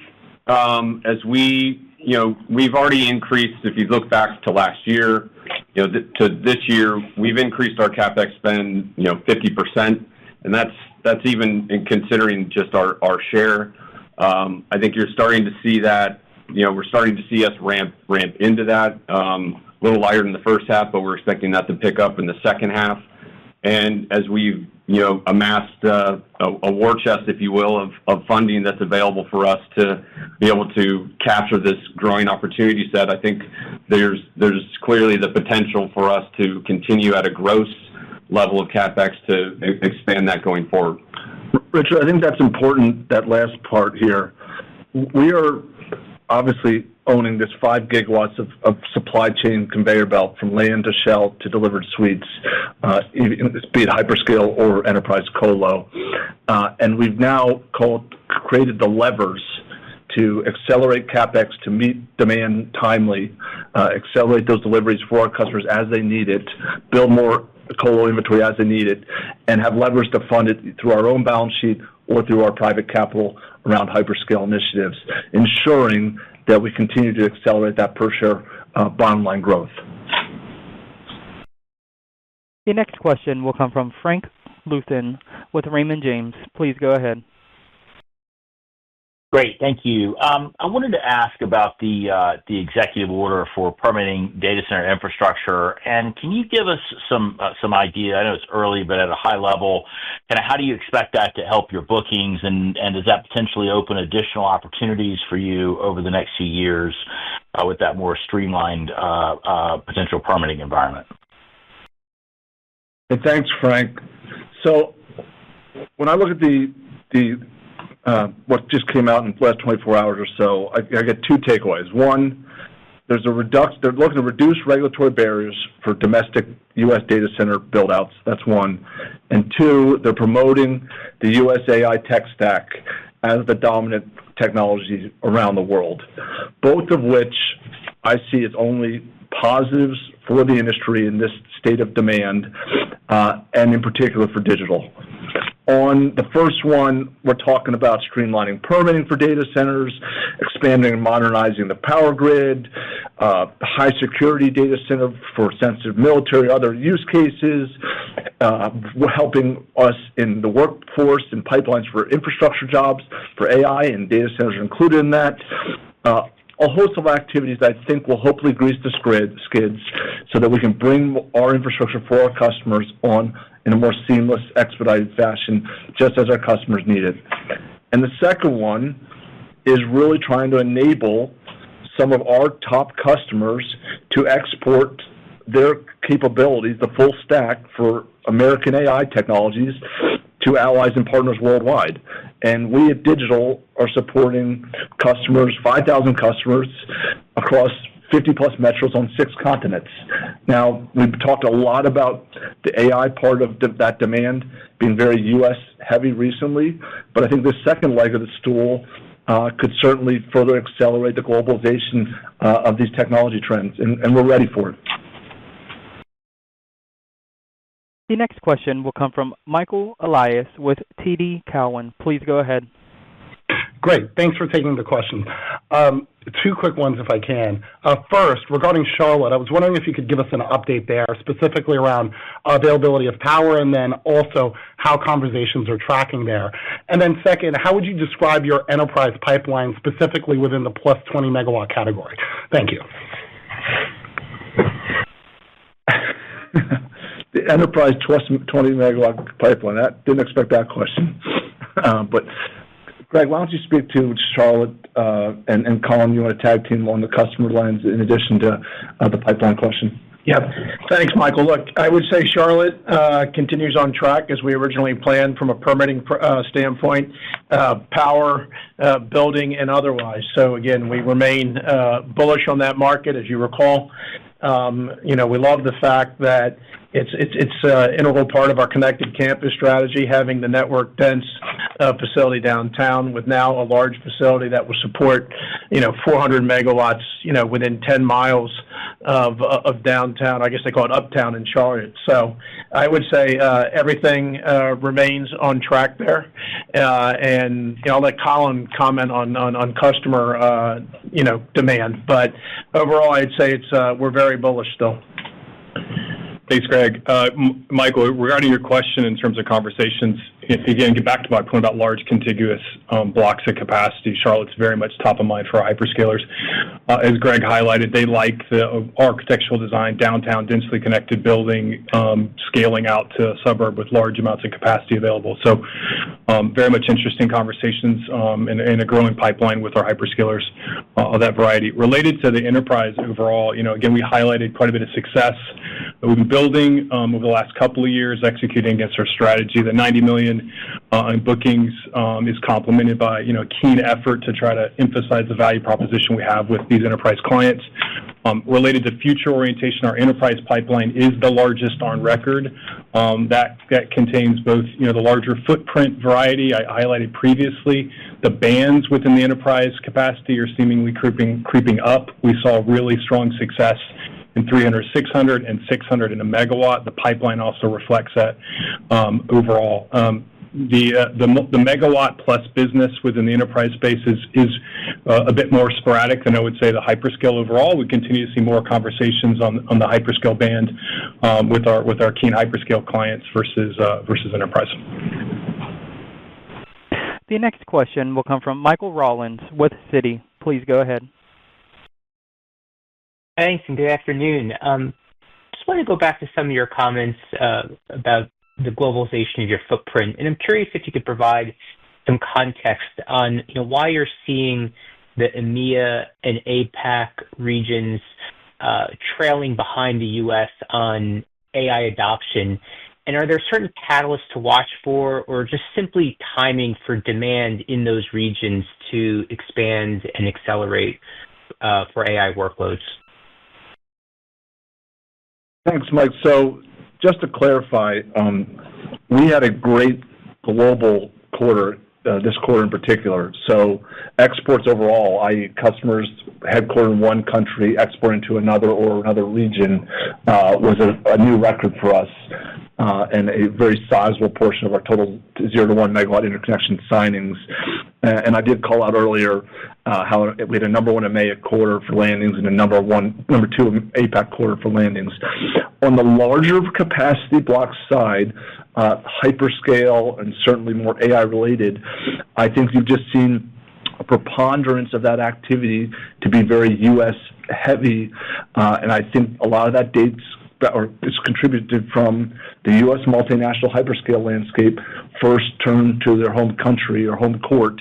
as we've already increased, if you look back to last year, to this year, we've increased our CapEx spend, 50%, and that's even in considering just our share. I think you're starting to see that, we're starting to see us ramp into that, a little lighter in the first half, but we're expecting that to pick up in the second half. And as we've, amassed a war chest, if you will, of funding that's available for us to be able to capture this growing opportunity set, I think there's clearly the potential for us to continue at a gross level of CapEx to expand that going forward. Richard, I think that's important, that last part here. We are obviously owning this 5 gigawatts of supply chain conveyor belt from land to shell to delivered suites, be it hyperscale or enterprise colo. And we've now created the levers to accelerate CapEx to meet demand timely, accelerate those deliveries for our customers as they need it, build more colo inventory as they need it, and have levers to fund it through our own balance sheet or through our private capital around hyperscale initiatives, ensuring that we continue to accelerate that per share bottom line growth. The next question will come from Frank Louthan with Raymond James. Please go ahead. Great, thank you. I wanted to ask about the executive order for permitting data center infrastructure, and can you give us some idea? I know it's early, but at a high level, kind of how do you expect that to help your bookings, and does that potentially open additional opportunities for you over the next few years with that more streamlined potential permitting environment? And thanks, Frank. So when I look at the what just came out in the last 24 hours or so, I get two takeaways. One, they're looking to reduce regulatory barriers for domestic U.S. data center build-outs. That's one. And two, they're promoting the U.S. AI tech stack as the dominant technology around the world, both of which I see as only positives for the industry in this state of demand, and in particular for digital. On the first one, we're talking about streamlining permitting for data centers, expanding and modernizing the power grid, high security data center for sensitive military, other use cases, helping us in the workforce and pipelines for infrastructure jobs, for AI, and data centers are included in that. A host of activities that I think will hopefully grease the skids so that we can bring our infrastructure for our customers on in a more seamless, expedited fashion, just as our customers need it. And the second one is really trying to enable some of our top customers to export their capabilities, the full stack for American AI technologies, to allies and partners worldwide. And we at Digital are supporting customers, 5,000 customers across 50-plus metros on 6 continents. Now, we've talked a lot about the AI part of that demand being very U.S. heavy recently, but I think the second leg of the stool could certainly further accelerate the globalization of these technology trends, and we're ready for it. The next question will come from Michael Elias with TD Cowen. Please go ahead. Great. Thanks for taking the question. 2 quick ones, if I can. First, regarding Charlotte, I was wondering if you could give us an update there, specifically around availability of power, and then also how conversations are tracking there. And then second, how would you describe your enterprise pipeline, specifically within the plus 20 megawatt category? Thank you. The enterprise 20 megawatt pipeline. Didn't expect that question. But Greg, why don't you speak to Charlotte, and Colin, you want to tag team on the customer lines in addition to the pipeline question? Yeah. Thanks, Michael. Look, I would say Charlotte continues on track as we originally planned from a permitting standpoint, power, building, and otherwise. So again, we remain bullish on that market. As you recall, we love the fact that it's an integral part of our connected campus strategy, having the network dense facility downtown with now a large facility that will support 400 megawatts within 10 miles of downtown. I guess they call it uptown in Charlotte. So I would say everything remains on track there, and I'll let Colin comment on customer demand, but overall I'd say we're very bullish still. Thanks, Greg. Michael, regarding your question in terms of conversations, again, get back to my point about large contiguous blocks of capacity. Charlotte's very much top of mind for our hyperscalers. As Greg highlighted, they like the architectural design, downtown, densely connected building, scaling out to a suburb with large amounts of capacity available. So very much interesting conversations and a growing pipeline with our hyperscalers of that variety. Related to the enterprise overall, again, we highlighted quite a bit of success that we've been building over the last couple of years, executing against our strategy. The $90 million in bookings is complemented by a keen effort to try to emphasize the value proposition we have with these enterprise clients. Related to future orientation, our enterprise pipeline is the largest on record. That contains both the larger footprint variety I highlighted previously. The bands within the enterprise capacity are seemingly creeping up. We saw really strong success in 300, 600, and 600 in a megawatt. The pipeline also reflects that overall. The megawatt plus business within the enterprise space is a bit more sporadic than I would say the hyperscale overall. We continue to see more conversations on the hyperscale band with our keen hyperscale clients versus enterprise. The next question will come from Michael Rollins with Citi. Please go ahead. Thanks, and good afternoon. Just want to go back to some of your comments about the globalization of your footprint, and I'm curious if you could provide some context on why you're seeing the EMEA and APAC regions trailing behind the U.S. on AI adoption, and are there certain catalysts to watch for, or just simply timing for demand in those regions to expand and accelerate for AI workloads? Thanks, Mike. So just to clarify, we had a great global quarter, this quarter in particular. So exports overall, i.e. customers headquartered in one country, exporting to another or another region, was a new record for us, and a very sizable portion of our total 0 to 1 megawatt interconnection signings. And I did call out earlier how we had a number one EMEA quarter for landings and a number two APAC quarter for landings. On the larger capacity block side, hyperscale and certainly more AI related, I think you've just seen a preponderance of that activity to be very U.S. heavy, and I think a lot of that dates or is contributed from the U.S. multinational hyperscale landscape first turned to their home country or home court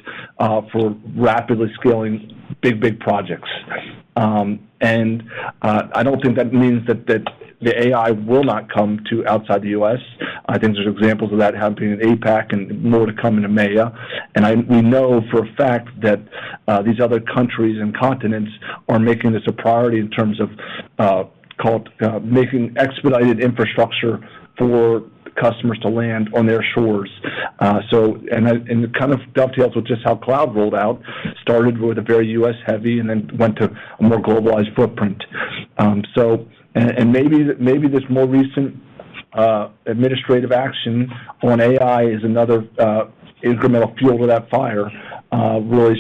for rapidly scaling big projects. And I don't think that means that the AI will not come to outside the U.S. I think there's examples of that happening in APAC and more to come in EMEA. And we know for a fact that these other countries and continents are making this a priority in terms of making expedited infrastructure for customers to land on their shores. And it kind of dovetails with just how cloud rolled out, started with a very U.S. heavy and then went to a more globalized footprint. And maybe this more recent administrative action on AI is another incremental fuel to that fire, really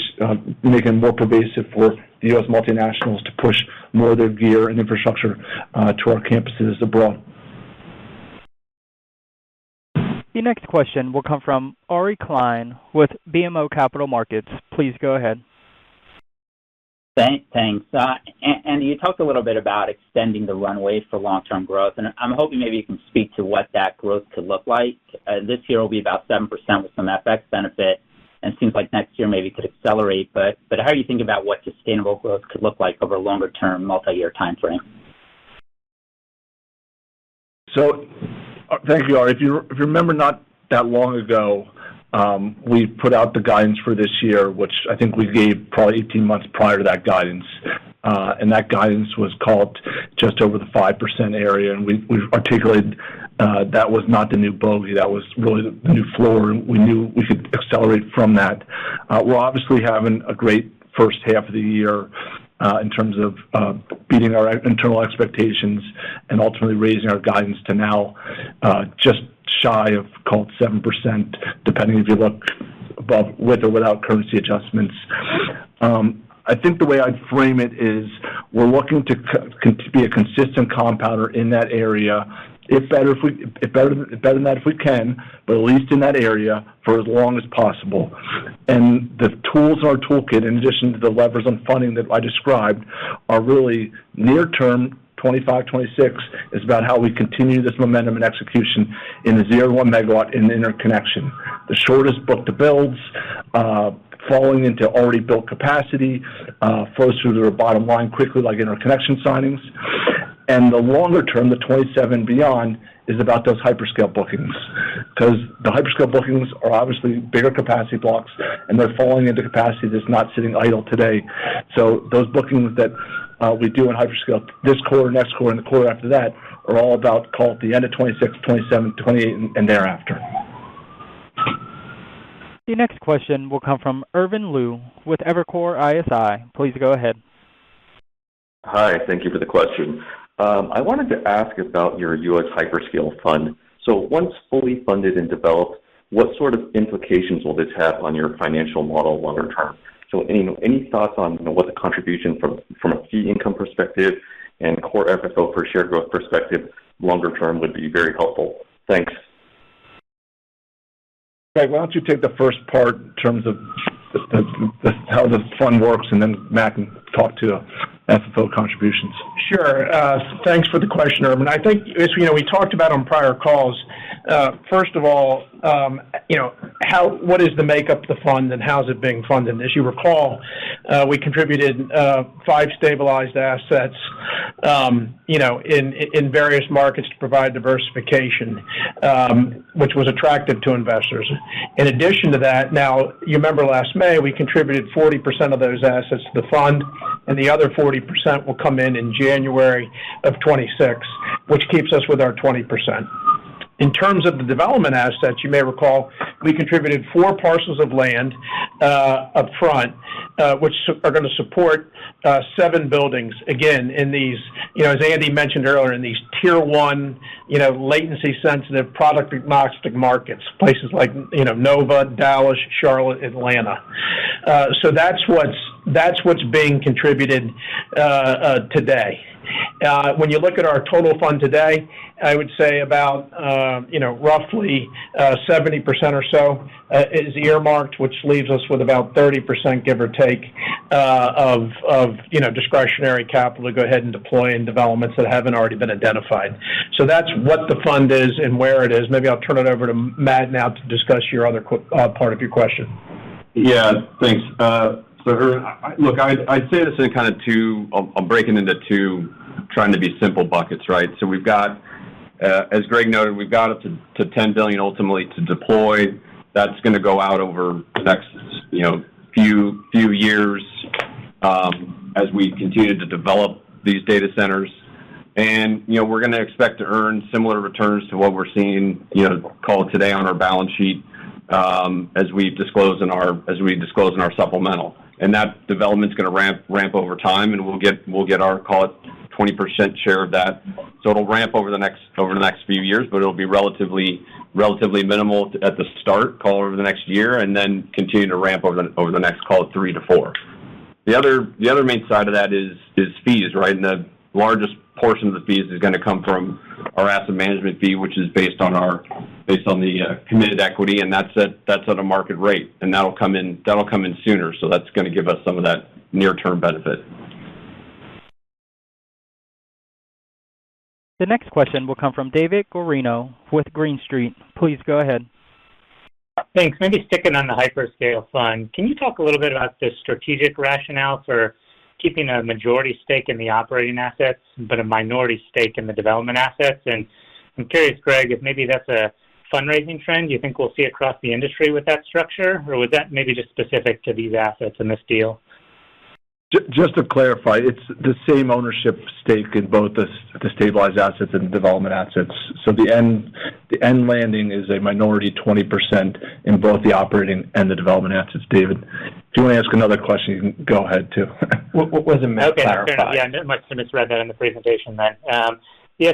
making it more pervasive for the U.S. multinationals to push more of their gear and infrastructure to our campuses abroad. The next question will come from Ari Klein with BMO Capital Markets. Please go ahead. Thanks. And you talked a little bit about extending the runway for long-term growth, and I'm hoping maybe you can speak to what that growth could look like. This year will be about 7% with some FX benefit, and it seems like next year maybe could accelerate, but how do you think about what sustainable growth could look like over a longer-term, multi-year time frame? So, thank you, Ari. If you remember not that long ago, we put out the guidance for this year, which I think we gave probably 18 months prior to that guidance. And that guidance was called just over the 5% area, and we articulated that was not the new bogey. That was really the new floor, and we knew we could accelerate from that. We're obviously having a great first half of the year in terms of beating our internal expectations and ultimately raising our guidance to now just shy of, call it 7%, depending if you look above with or without currency adjustments. I think the way I'd frame it is we're looking to be a consistent compounder in that area. Better than that if we can, but at least in that area for as long as possible. And the tools in our toolkit, in addition to the levers on funding that I described, are really near-term, 25, 26, is about how we continue this momentum and execution in the 0 to 1 megawatt in the interconnection. The shortest book to builds, falling into already built capacity, flows through to the bottom line quickly like interconnection signings. And the longer term, the 27 beyond, is about those hyperscale bookings. Because the hyperscale bookings are obviously bigger capacity blocks, and they're falling into capacity that's not sitting idle today. So those bookings that we do in hyperscale this quarter, next quarter, and the quarter after that are all about, call it the end of 26, 27, 28, and thereafter. The next question will come from Irvin Liu with Evercore ISI. Please go ahead. Hi, thank you for the question. I wanted to ask about your U.S. hyperscale fund. So once fully funded and developed, what sort of implications will this have on your financial model longer term? So any thoughts on what the contribution from a fee income perspective and core FFO per share growth perspective longer term would be very helpful. Thanks. Greg, why don't you take the first part in terms of how the fund works, and then Matt can talk to FFO contributions. Sure. Thanks for the question, Urban. I think, as we talked about on prior calls, first of all, what is the makeup of the fund and how is it being funded? As you recall, we contributed 5 stabilized assets, in various markets to provide diversification, which was attractive to investors. In addition to that, now, you remember last May, we contributed 40% of those assets to the fund, and the other 40% will come in January of 26, which keeps us with our 20%. In terms of the development assets, you may recall we contributed 4 parcels of land up front, which are going to support 7 buildings, again, in these, as Andy mentioned earlier, in these Tier 1, latency-sensitive, product-agnostic markets, places like, Nova, Dallas, Charlotte, Atlanta. So that's what's being contributed today. When you look at our total fund today, I would say about, roughly 70% or so is earmarked, which leaves us with about 30%, give or take, of discretionary capital to go ahead and deploy in developments that haven't already been identified. So that's what the fund is and where it is. Maybe I'll turn it over to Matt now to discuss your other part of your question. Yeah, thanks. Look, I'd say this in kind of 2, I'll break it into 2, trying to be simple buckets, right? So we've got, as Greg noted, we've got up to $10 billion ultimately to deploy. That's going to go out over the next, few years as we continue to develop these data centers. And, we're going to expect to earn similar returns to what we're seeing, call it today on our balance sheet, as we disclose in our supplemental. And that development's going to ramp over time, and we'll get our, call it, 20% share of that. So it'll ramp over the next few years, but it'll be relatively minimal at the start, call it over the next year, and then continue to ramp over the next, call it, 3 to 4. The other main side of that is fees, right? And the largest portion of the fees is going to come from our asset management fee, which is based on the committed equity, and that's at a market rate, and that'll come in sooner. So that's going to give us some of that near-term benefit. The next question will come from David Guarino with Green Street. Please go ahead. Thanks. Maybe sticking on the hyperscale fund, can you talk a little bit about the strategic rationale for keeping a majority stake in the operating assets, but a minority stake in the development assets? And I'm curious, Greg, if maybe that's a fundraising trend you think we'll see across the industry with that structure, or was that maybe just specific to these assets in this deal? Just to clarify, it's the same ownership stake in both the stabilized assets and the development assets. So the end landing is a minority 20% in both the operating and the development assets. David, if you want to ask another question, you can go ahead too. What wasn't meant to clarify? Yeah, I must have misread that in the presentation then.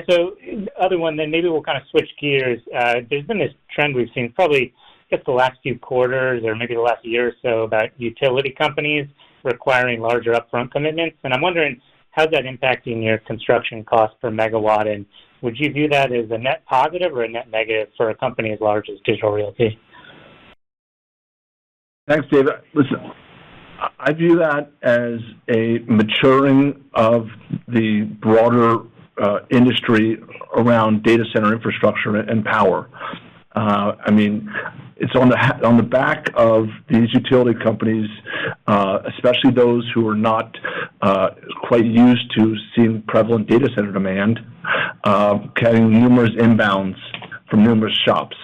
So other one, then maybe we'll kind of switch gears. There's been this trend we've seen probably just the last few quarters or maybe the last year or so about utility companies requiring larger upfront commitments. And I'm wondering, how's that impacting your construction cost per megawatt? And would you view that as a net positive or a net negative for a company as large as Digital Realty? Thanks, David. Listen, I view that as a maturing of the broader industry around data center infrastructure and power. It's on the back of these utility companies, especially those who are not quite used to seeing prevalent data center demand, getting numerous inbounds from numerous shops.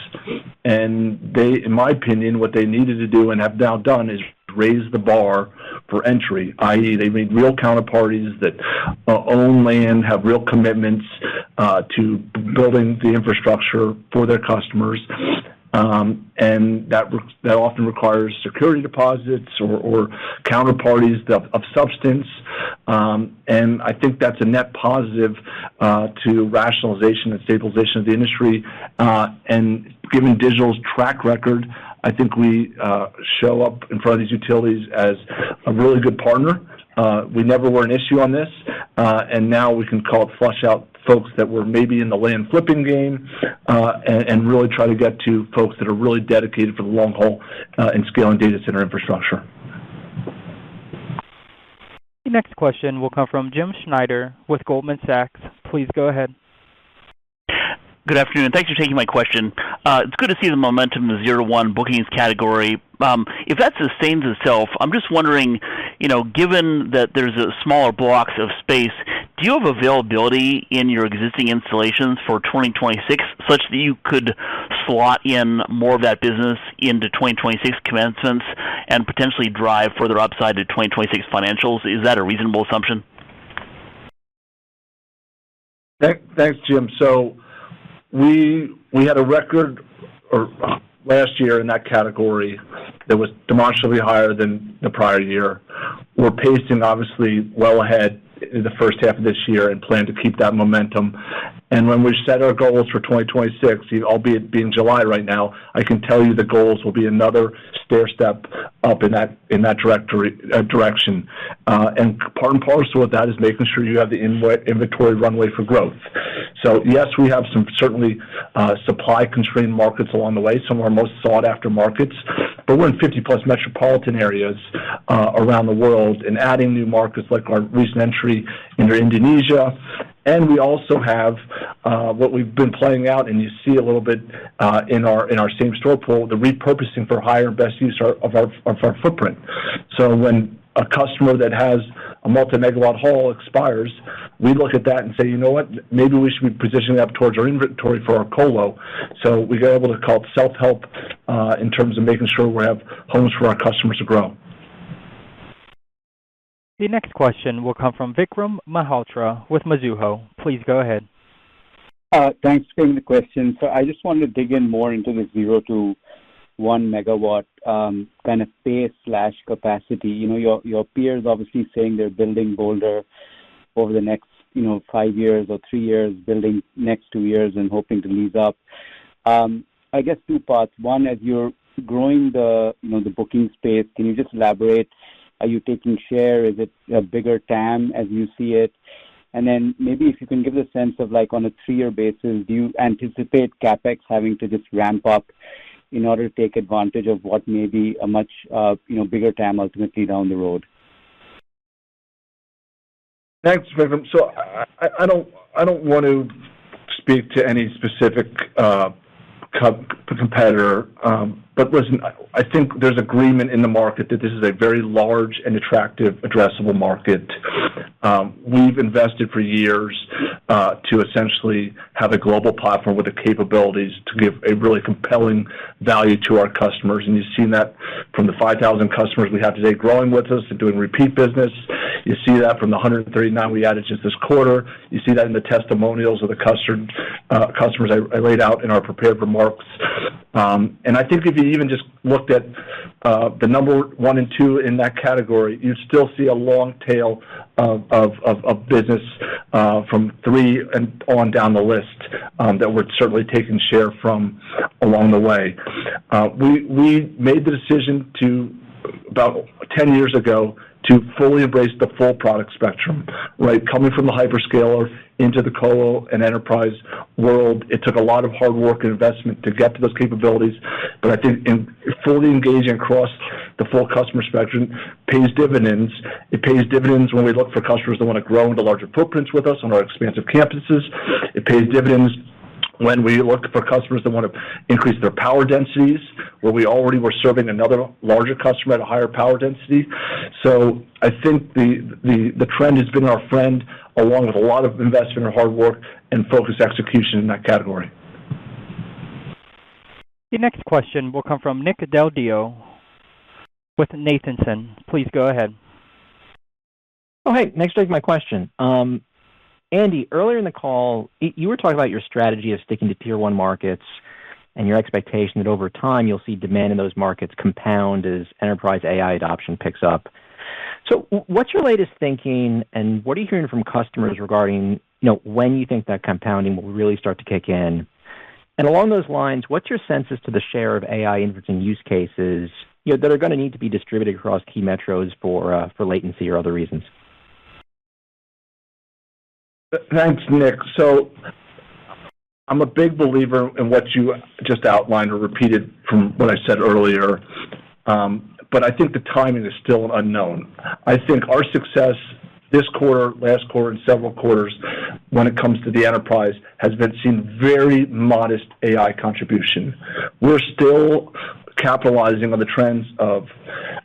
And they, in my opinion, what they needed to do and have now done is raise the bar for entry, i.e. they made real counterparties that own land, have real commitments to building the infrastructure for their customers. And that often requires security deposits or counterparties of substance. And I think that's a net positive to rationalization and stabilization of the industry. And given Digital's track record, I think we show up in front of these utilities as a really good partner. We never were an issue on this. and now we can call it flush out folks that were maybe in the land flipping game, and really try to get to folks that are really dedicated for the long haul in scaling data center infrastructure. The next question will come from Jim Schneider with Goldman Sachs. Please go ahead. Good afternoon. Thanks for taking my question. It's good to see the momentum in the 0 to 1 bookings category. If that sustains itself, I'm just wondering, given that there's a smaller blocks of space, do you have availability in your existing installations for 2026 such that you could slot in more of that business into 2026 commencements and potentially drive further upside to 2026 financials? Is that a reasonable assumption? Thanks, Jim. So we had a record last year in that category that was demonstrably higher than the prior year. We're pacing, obviously, well ahead in the first half of this year and plan to keep that momentum. And when we set our goals for 2026, albeit being July right now, I can tell you the goals will be another stair step up in that direction. And part and parcel of that is making sure you have the inventory runway for growth. So yes, we have some certainly supply constrained markets along the way, some of our most sought after markets, but we're in 50 plus metropolitan areas around the world, and adding new markets like our recent entry into Indonesia. And we also have what we've been playing out, and you see a little bit in our same store pool, the repurposing for higher and best use of our footprint. So when a customer that has a multi-megawatt hall expires, we look at that and say, you know what, maybe we should be positioning that towards our inventory for our colo. So we got able to call it self-help in terms of making sure we have homes for our customers to grow. The next question will come from Vikram Malhotra with Mizuho. Please go ahead. Thanks for taking the question. So I just wanted to dig in more into the 0 to 1 megawatt kind of pace/capacity. Your peers obviously saying they're building bolder over the next 5 years or 3 years, building next 2 years and hoping to lease up. I guess two parts. One, as you're growing the booking space, can you just elaborate? Are you taking share? Is it a bigger TAM as you see it? And then maybe if you can give a sense of on a 3-year basis, do you anticipate CapEx having to just ramp up in order to take advantage of what may be a much bigger TAM ultimately down the road? Thanks, Vikram. So I don't want to speak to any specific competitor, but listen, I think there's agreement in the market that this is a very large and attractive addressable market. We've invested for years to essentially have a global platform with the capabilities to give a really compelling value to our customers, and you've seen that from the 5,000 customers we have today growing with us and doing repeat business. You see that from the 139 we added just this quarter. You see that in the testimonials of the customers I laid out in our prepared remarks. And I think if you even just looked at the number 1 and 2 in that category, you'd still see a long tail of business from 3 and on down the list that we're certainly taking share from along the way. We made the decision about 10 years ago to fully embrace the full product spectrum, right? Coming from the hyperscaler into the colo and enterprise world, it took a lot of hard work and investment to get to those capabilities, but I think in fully engaging across the full customer spectrum pays dividends. It pays dividends when we look for customers that want to grow into larger footprints with us on our expansive campuses. It pays dividends when we look for customers that want to increase their power densities, where we already were serving another larger customer at a higher power density. So I think the trend has been our friend, along with a lot of investment and hard work and focused execution in that category. The next question will come from Nick Del Dio with Nathanson. Please go ahead. Oh, hey, thanks for taking my question. Andy, earlier in the call, you were talking about your strategy of sticking to Tier 1 markets and your expectation that over time you'll see demand in those markets compound as enterprise AI adoption picks up. So what's your latest thinking, and what are you hearing from customers regarding when you think that compounding will really start to kick in? And along those lines, what's your sense as to the share of AI inferencing use cases that are going to need to be distributed across key metros for latency or other reasons? Thanks, Nick. So I'm a big believer in what you just outlined or repeated from what I said earlier, but I think the timing is still an unknown. I think our success this quarter, last quarter, and several quarters when it comes to the enterprise has been seen very modest AI contribution. We're still capitalizing on the trends of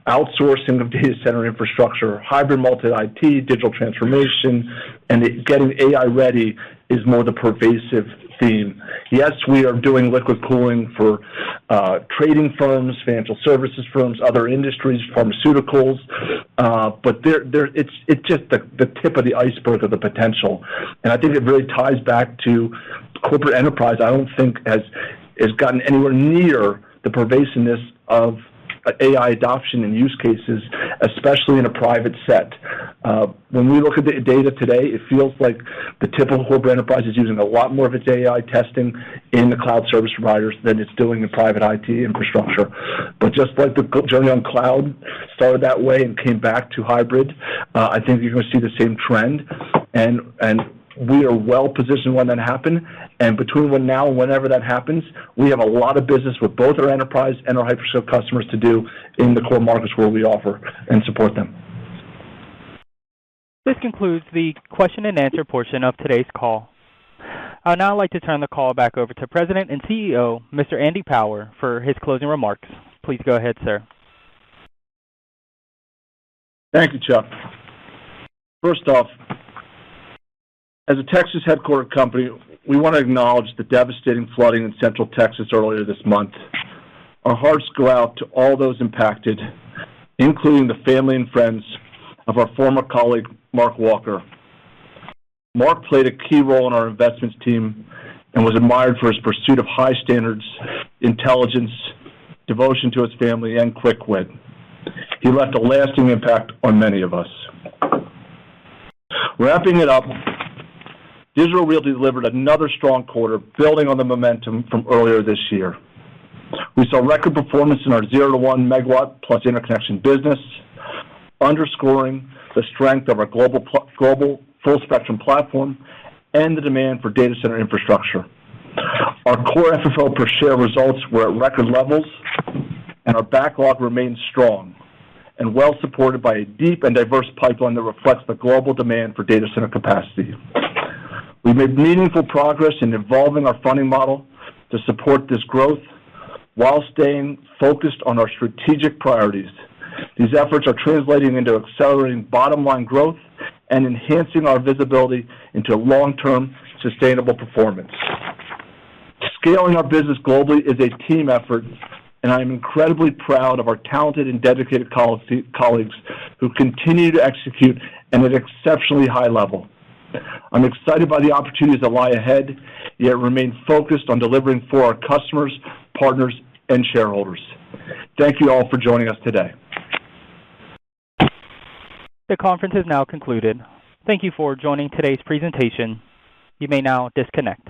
outsourcing of data center infrastructure, hybrid multi-IT, digital transformation, and getting AI ready is more the pervasive theme. Yes, we are doing liquid cooling for trading firms, financial services firms, other industries, pharmaceuticals, but it's just the tip of the iceberg of the potential. And I think it really ties back to corporate enterprise. I don't think has gotten anywhere near the pervasiveness of AI adoption and use cases, especially in a private set. When we look at the data today, it feels like the typical corporate enterprise is using a lot more of its AI testing in the cloud service providers than it's doing in private IT infrastructure. But just like the journey on cloud started that way and came back to hybrid, I think you're going to see the same trend. And we are well positioned when that happens. And between now and whenever that happens, we have a lot of business with both our enterprise and our hyperscale customers to do in the core markets where we offer and support them. This concludes the question and answer portion of today's call. I would now like to turn the call back over to President and CEO, Mr. Andy Power, for his closing remarks. Please go ahead, sir. Thank you, Chuck. First off, as a Texas headquartered company, we want to acknowledge the devastating flooding in Central Texas earlier this month. Our hearts go out to all those impacted, including the family and friends of our former colleague, Mark Walker. Mark played a key role in our investments team and was admired for his pursuit of high standards, intelligence, devotion to his family, and quick wit. He left a lasting impact on many of us. Wrapping it up, Digital Realty delivered another strong quarter, building on the momentum from earlier this year. We saw record performance in our 0 to 1 megawatt plus interconnection business, underscoring the strength of our global full spectrum platform and the demand for data center infrastructure. Our core FFO per share results were at record levels, and our backlog remains strong and well supported by a deep and diverse pipeline that reflects the global demand for data center capacity. We've made meaningful progress in evolving our funding model to support this growth while staying focused on our strategic priorities. These efforts are translating into accelerating bottom-line growth and enhancing our visibility into long-term sustainable performance. Scaling our business globally is a team effort, and I am incredibly proud of our talented and dedicated colleagues who continue to execute at an exceptionally high level. I'm excited by the opportunities that lie ahead, yet remain focused on delivering for our customers, partners, and shareholders. Thank you all for joining us today. The conference is now concluded. Thank you for joining today's presentation. You may now disconnect.